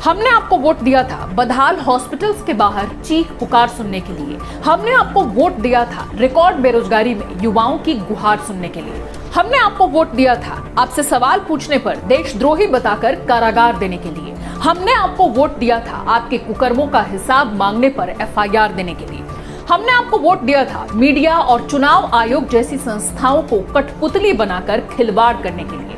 हमने आपको वोट दिया था बदहाल हॉस्पिटल्स के बाहर चीख पुकार सुनने के लिए। हमने आपको वोट दिया था रिकॉर्ड बेरोजगारी में युवाओं की गुहार सुनने के लिए। हमने आपको वोट दिया था आपसे सवाल पूछने पर देशद्रोही बताकर कारागार देने के लिए। हमने आपको वोट दिया था आपके कुकर्मों का हिसाब मांगने पर एफआईआर देने के लिए। हमने आपको वोट दिया था मीडिया और चुनाव आयोग जैसी संस्थाओं को कठपुतली बनाकर खिलवाड़ करने के लिए।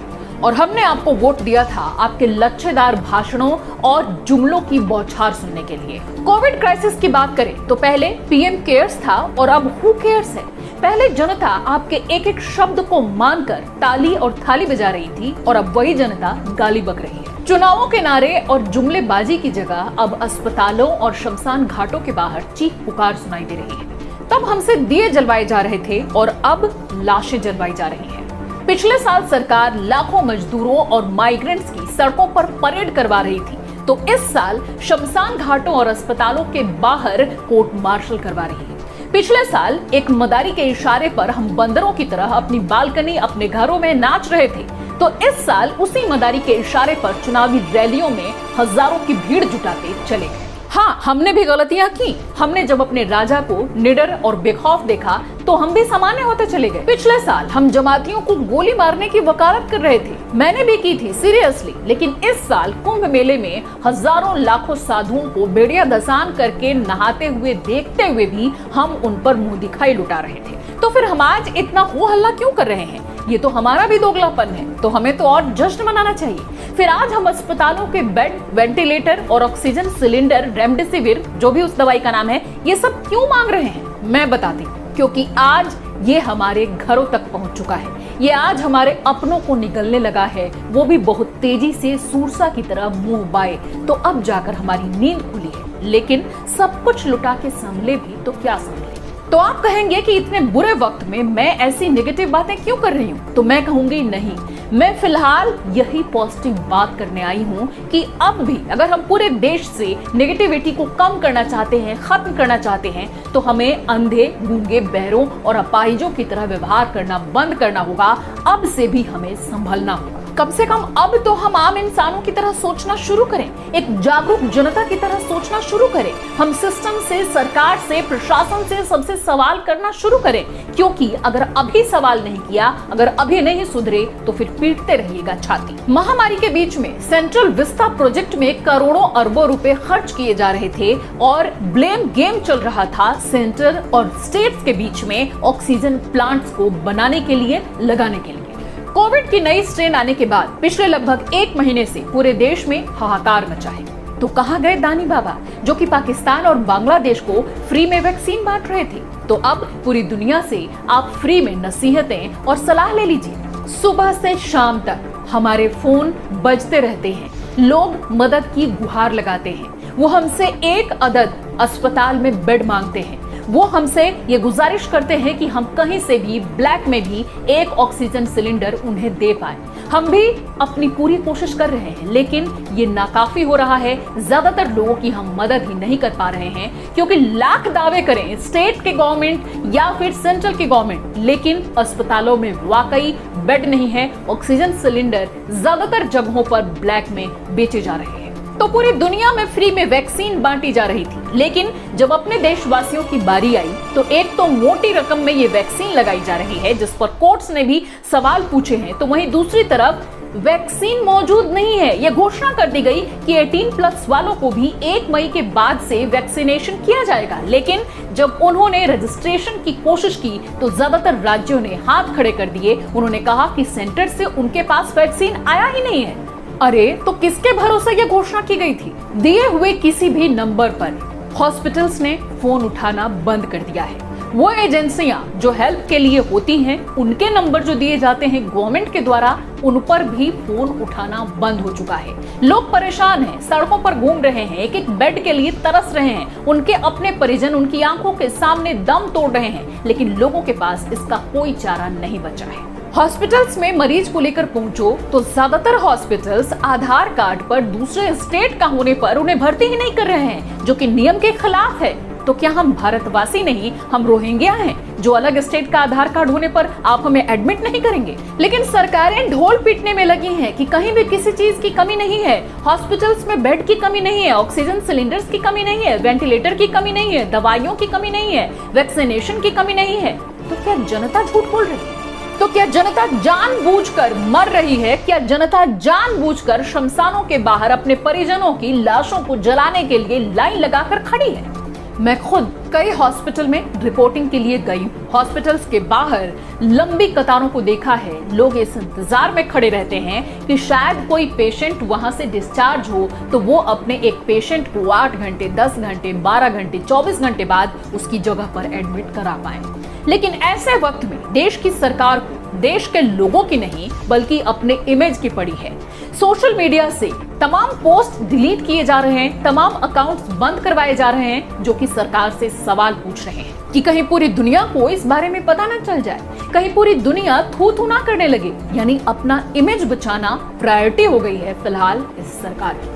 और हमने आपको वोट दिया था आपके लच्छेदार भाषणों और जुमलों की बौछार सुनने के लिए। कोविड क्राइसिस की बात करें तो पहले पीएम केयर्स था और अब हु केयर्स है। पहले जनता आपके एक एक शब्द को मानकर ताली और थाली बजा रही थी और अब वही जनता गाली बक रही है। चुनावों के नारे और जुमलेबाजी की जगह अब अस्पतालों और शमशान घाटों के बाहर चीख पुकार सुनाई दे रही है। तब हमसे दिए जलवाए जा रहे थे और अब लाशें जलवाई जा रही हैं। पिछले साल सरकार लाखों मजदूरों और माइग्रेंट्स की सड़कों पर परेड करवा रही थी, तो इस साल शमशान घाटों और अस्पतालों के बाहर कोर्ट मार्शल करवा रही है। पिछले साल एक मदारी के इशारे पर हम बंदरों की तरह अपनी बालकनी अपने घरों में नाच रहे थे, तो इस साल उसी मदारी के इशारे पर चुनावी रैलियों में हजारों की भीड़ जुटाते चले गए। हाँ, हमने भी गलतियां की। हमने जब अपने राजा को निडर और बेखौफ देखा तो हम भी सामान्य होते चले गए। पिछले साल हम जमातियों को गोली मारने की वकालत कर रहे थे, मैंने भी की थी सीरियसली। लेकिन इस साल कुंभ मेले में हजारों लाखों साधुओं को बेड़िया धसान करके नहाते हुए देखते हुए भी हम उन पर मुंह दिखाई लुटा रहे थे। तो फिर हम आज इतना हो हल्ला क्यों कर रहे हैं? ये तो हमारा भी दोगलापन है, तो हमें तो और जश्न मनाना चाहिए। फिर आज हम अस्पतालों के बेड, वेंटिलेटर और ऑक्सीजन सिलेंडर, रेमडेसिविर जो भी उस दवाई का नाम है, ये सब क्यों मांग रहे हैं? मैं बताती हूँ। क्योंकि आज ये हमारे घरों तक पहुंच चुका है। ये आज हमारे अपनों को निगलने लगा है, वो भी बहुत तेजी से सूरसा की तरह मुंह बाए। तो अब जाकर हमारी नींद खुली है, लेकिन सब कुछ लुटा के संभले भी तो क्या संभले। तो आप कहेंगे कि इतने बुरे वक्त में मैं ऐसी नेगेटिव बातें क्यों कर रही हूँ? तो मैं कहूंगी नहीं, मैं फिलहाल यही पॉजिटिव बात करने आई हूँ कि अब भी अगर हम पूरे देश से नेगेटिविटी को कम करना चाहते हैं, खत्म करना चाहते हैं, तो हमें अंधे, गूंगे, बहरों और अपाहिजों की तरह व्यवहार करना बंद करना होगा। अब से भी हमें संभलना होगा। कम से कम अब तो हम आम इंसानों की तरह सोचना शुरू करें, एक जागरूक जनता की तरह सोचना शुरू करें। हम सिस्टम से, सरकार से, प्रशासन से सबसे सवाल करना शुरू करें, क्योंकि अगर अभी सवाल नहीं किया, अगर अभी नहीं सुधरे तो फिर पीटते रहिएगा छाती। महामारी के बीच में सेंट्रल विस्टा प्रोजेक्ट में करोड़ों अरबों रुपए खर्च किए जा रहे थे और ब्लेम गेम चल रहा था सेंटर और स्टेट्स के बीच में ऑक्सीजन प्लांट्स को बनाने के लिए, लगाने के लिए। कोविड की नई स्ट्रेन आने के बाद पिछले लगभग 1 महीने से पूरे देश में हाहाकार मचा है। तो कहां गए दानी बाबा जो कि पाकिस्तान और बांग्लादेश को फ्री में वैक्सीन बांट रहे थे? तो अब पूरी दुनिया से आप फ्री में नसीहतें और सलाह ले लीजिए। सुबह से शाम तक हमारे फोन बजते रहते हैं, लोग मदद की गुहार लगाते हैं। वो हमसे एक अदद अस्पताल में बेड मांगते हैं। वो हमसे ये गुजारिश करते हैं कि हम कहीं से भी ब्लैक में भी एक ऑक्सीजन सिलेंडर उन्हें दे पाए। हम भी अपनी पूरी कोशिश कर रहे हैं, लेकिन ये नाकाफी हो रहा है। ज्यादातर लोगों की हम मदद ही नहीं कर पा रहे हैं, क्योंकि लाख दावे करें स्टेट के गवर्नमेंट या फिर सेंट्रल की गवर्नमेंट, लेकिन अस्पतालों में वाकई बेड नहीं है। ऑक्सीजन सिलेंडर ज्यादातर जगहों पर ब्लैक में बेचे जा रहे हैं। तो पूरी दुनिया में फ्री में वैक्सीन बांटी जा रही थी, लेकिन जब अपने देशवासियों की बारी आई तो एक तो मोटी रकम में ये वैक्सीन लगाई जा रही है, जिस पर कोर्ट्स ने भी सवाल पूछे हैं, तो वहीं दूसरी तरफ वैक्सीन मौजूद नहीं है। ये घोषणा कर दी गई कि 18+ वालों को भी 1 मई के बाद से वैक्सीनेशन किया जाएगा, लेकिन जब उन्होंने रजिस्ट्रेशन की कोशिश की तो ज्यादातर राज्यों ने हाथ खड़े कर दिए। उन्होंने कहा कि सेंटर से उनके पास वैक्सीन आया ही नहीं है। अरे तो किसके भरोसे ये घोषणा की गई थी? दिए हुए किसी भी नंबर पर हॉस्पिटल्स ने फोन उठाना बंद कर दिया है। वो एजेंसियां जो हेल्प के लिए होती हैं, उनके नंबर जो दिए जाते हैं गवर्नमेंट के द्वारा, उन पर भी फोन उठाना बंद हो चुका है। लोग परेशान हैं, सड़कों पर घूम रहे हैं, एक एक बेड के लिए तरस रहे हैं। उनके अपने परिजन उनकी आंखों के सामने दम तोड़ रहे हैं, लेकिन लोगों के पास इसका कोई चारा नहीं बचा है। हॉस्पिटल्स में मरीज को लेकर पहुंचो तो ज्यादातर हॉस्पिटल्स आधार कार्ड पर दूसरे स्टेट का होने पर उन्हें भर्ती ही नहीं कर रहे हैं, जो कि नियम के खिलाफ है। तो क्या हम भारतवासी नहीं, हम रोहिंग्या हैं जो अलग स्टेट का आधार कार्ड होने पर आप हमें एडमिट नहीं करेंगे? लेकिन सरकारें ढोल पीटने में लगी हैं कि कहीं भी किसी चीज की कमी नहीं है, हॉस्पिटल्स में बेड की कमी नहीं है, ऑक्सीजन सिलेंडर्स की कमी नहीं है, वेंटिलेटर की कमी नहीं है, दवाइयों की कमी नहीं है, वैक्सीनेशन की कमी नहीं है। तो क्या जनता झूठ बोल रही है? तो क्या जनता जानबूझकर मर रही है? क्या जनता जानबूझकर शमशानों के बाहर अपने परिजनों की लाशों को जलाने के लिए लाइन लगाकर खड़ी है? मैं खुद कई हॉस्पिटल में रिपोर्टिंग के लिए गई हूँ। हॉस्पिटल्स के बाहर लंबी कतारों को देखा है। लोग इस इंतजार में खड़े रहते हैं कि शायद कोई पेशेंट वहां से डिस्चार्ज हो तो वो अपने एक पेशेंट को 8 घंटे, 10 घंटे, 12 घंटे, 24 घंटे बाद उसकी जगह पर एडमिट करा पाए। लेकिन ऐसे वक्त में देश की सरकार को देश के लोगों की नहीं बल्कि अपने इमेज की पड़ी है। सोशल मीडिया से तमाम पोस्ट डिलीट किए जा रहे हैं, तमाम अकाउंट्स बंद करवाए जा रहे हैं जो कि सरकार से सवाल पूछ रहे हैं कि कहीं पूरी दुनिया को इस बारे में पता न चल जाए, कहीं पूरी दुनिया थू थू ना करने लगे। यानी अपना इमेज बचाना प्रायोरिटी हो गई है फिलहाल इस सरकार की।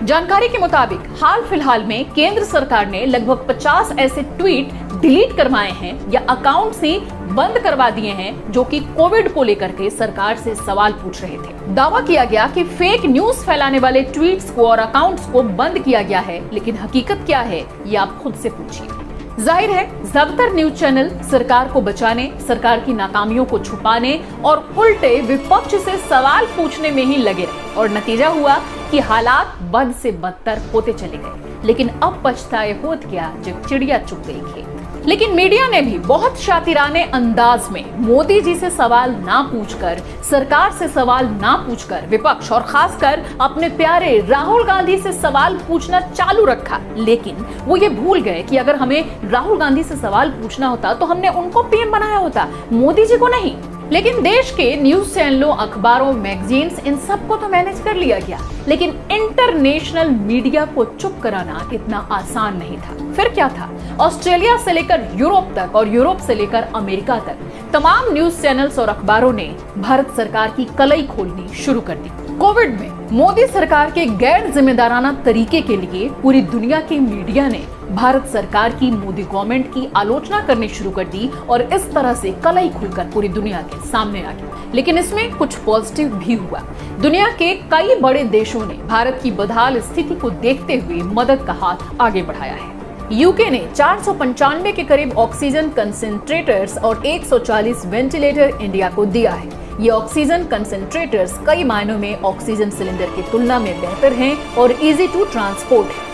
जानकारी के मुताबिक हाल फिलहाल में केंद्र सरकार ने लगभग 50 ऐसे ट्वीट डिलीट करवाए हैं या अकाउंट से बंद करवा दिए हैं जो कि कोविड को लेकर के सरकार से सवाल पूछ रहे थे। दावा किया गया कि फेक न्यूज फैलाने वाले ट्वीट्स को और अकाउंट्स को बंद किया गया है, लेकिन हकीकत क्या है ये आप खुद से पूछिए। जाहिर है ज्यादातर न्यूज चैनल सरकार को बचाने, सरकार की नाकामियों को छुपाने और उल्टे विपक्ष से सवाल पूछने में ही लगे रहे और नतीजा हुआ कि हालात बद से बदतर होते चले गए। लेकिन अब पछताए होत क्या जब चिड़िया चुग गई खेत। लेकिन मीडिया ने भी बहुत शातिराने अंदाज में मोदी जी से सवाल ना पूछकर, सरकार से सवाल ना पूछकर विपक्ष और खासकर अपने प्यारे राहुल गांधी से सवाल पूछना चालू रखा। लेकिन वो ये भूल गए कि अगर हमें राहुल गांधी से सवाल पूछना होता तो हमने उनको पीएम बनाया होता, मोदी जी को नहीं। लेकिन देश के न्यूज चैनलों, अखबारों, मैगजीन्स, इन सबको तो मैनेज कर लिया गया, लेकिन इंटरनेशनल मीडिया को चुप कराना इतना आसान नहीं था। फिर क्या था? ऑस्ट्रेलिया से लेकर यूरोप तक और यूरोप से लेकर अमेरिका तक तमाम न्यूज चैनल्स और अखबारों ने भारत सरकार की कलई खोलनी शुरू कर दी। कोविड में मोदी सरकार के गैर जिम्मेदाराना तरीके के लिए पूरी दुनिया की मीडिया ने भारत सरकार की, मोदी गवर्नमेंट की आलोचना करनी शुरू कर दी और इस तरह से कलई खुलकर पूरी दुनिया के सामने आ गई। लेकिन इसमें कुछ पॉजिटिव भी हुआ। दुनिया के कई बड़े देशों ने भारत की बदहाल स्थिति को देखते हुए मदद का हाथ आगे बढ़ाया है। यूके ने 495 के करीब ऑक्सीजन कंसेंट्रेटर्स और 140 वेंटिलेटर इंडिया को दिया है। ये ऑक्सीजन कंसेंट्रेटर्स कई मायनों में ऑक्सीजन सिलेंडर की तुलना में बेहतर हैं और इजी टू ट्रांसपोर्ट है।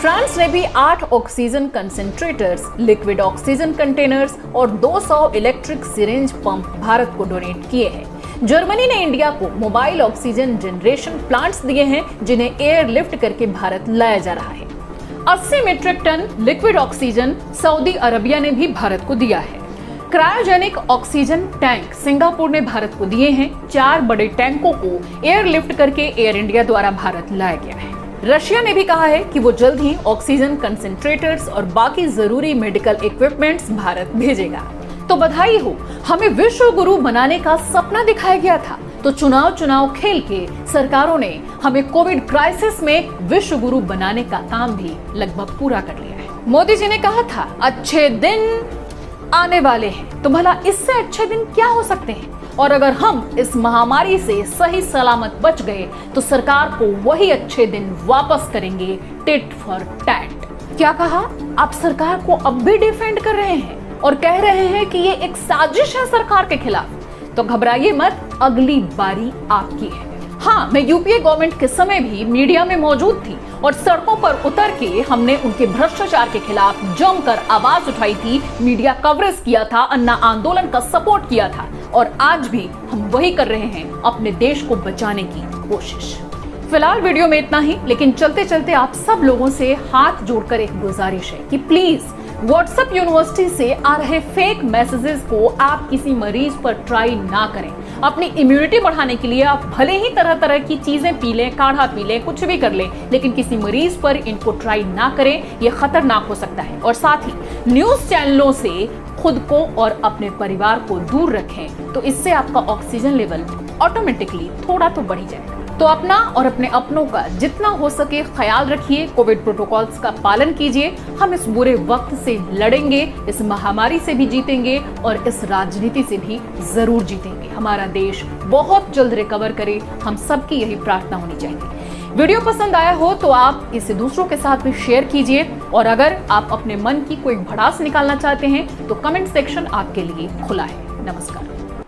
फ्रांस ने भी 8 oxygen concentrators, liquid oxygen containers और 200 इलेक्ट्रिक सिरिंज पंप भारत को डोनेट किए हैं। जर्मनी ने इंडिया को मोबाइल ऑक्सीजन जनरेशन प्लांट्स दिए हैं जिन्हें एयरलिफ्ट करके भारत लाया जा रहा है। 80 metric ton liquid oxygen Saudi Arabia ने भी भारत को दिया है। क्रायोजेनिक ऑक्सीजन टैंक सिंगापुर ने भारत को दिए हैं। 4 बड़े टैंकों को एयरलिफ्ट करके एयर इंडिया द्वारा भारत लाया गया है। रशिया ने भी कहा है कि वो जल्द ही ऑक्सीजन कंसेंट्रेटर्स और बाकी जरूरी मेडिकल इक्विपमेंट्स भारत भेजेगा। तो बधाई हो, हमें विश्व गुरु बनाने का सपना दिखाया गया था, तो चुनाव खेल के सरकारों ने हमें कोविड क्राइसिस में विश्व गुरु बनाने का काम भी लगभग पूरा कर लिया है। मोदी जी ने कहा था अच्छे दिन आने वाले हैं, तो भला इससे अच्छे दिन क्या हो सकते हैं? और अगर हम इस महामारी से सही सलामत बच गए तो सरकार को वही अच्छे दिन वापस करेंगे, टिट फॉर टैट। क्या कहा? आप सरकार को अब भी डिफेंड कर रहे हैं और कह रहे हैं कि ये एक साजिश है सरकार के खिलाफ। तो घबराइए मत, अगली बारी आपकी है। हाँ, मैं यूपीए गवर्नमेंट के समय भी मीडिया में मौजूद थी और सड़कों पर उतर के हमने उनके भ्रष्टाचार के खिलाफ जमकर आवाज उठाई थी, मीडिया कवरेज किया था, अन्ना आंदोलन का सपोर्ट किया था और आज भी हम वही कर रहे हैं, अपने देश को बचाने की कोशिश। फिलहाल वीडियो में इतना ही, लेकिन चलते चलते आप सब लोगों से हाथ जोड़कर एक गुजारिश है कि प्लीज व्हाट्सएप यूनिवर्सिटी से आ रहे फेक मैसेजेस को आप किसी मरीज पर ट्राई ना करें। अपनी इम्यूनिटी बढ़ाने के लिए आप भले ही तरह तरह की चीजें पी लें, काढ़ा पी लें, कुछ भी कर लें, लेकिन किसी मरीज पर इनको ट्राई ना करें, ये खतरनाक हो सकता है। और साथ ही न्यूज चैनलों से खुद को और अपने परिवार को दूर रखें, तो इससे आपका ऑक्सीजन लेवल ऑटोमेटिकली थोड़ा तो बढ़ जाएगा। तो अपना और अपने अपनों का जितना हो सके ख्याल रखिए, कोविड प्रोटोकॉल्स का पालन कीजिए। हम इस बुरे वक्त से लड़ेंगे, इस महामारी से भी जीतेंगे और इस राजनीति से भी जरूर जीतेंगे। हमारा देश बहुत जल्द रिकवर करे, हम सबकी यही प्रार्थना होनी चाहिए। वीडियो पसंद आया हो तो आप इसे दूसरों के साथ भी शेयर कीजिए, और अगर आप अपने मन की कोई भड़ास निकालना चाहते हैं तो कमेंट सेक्शन आपके लिए खुला है। नमस्कार।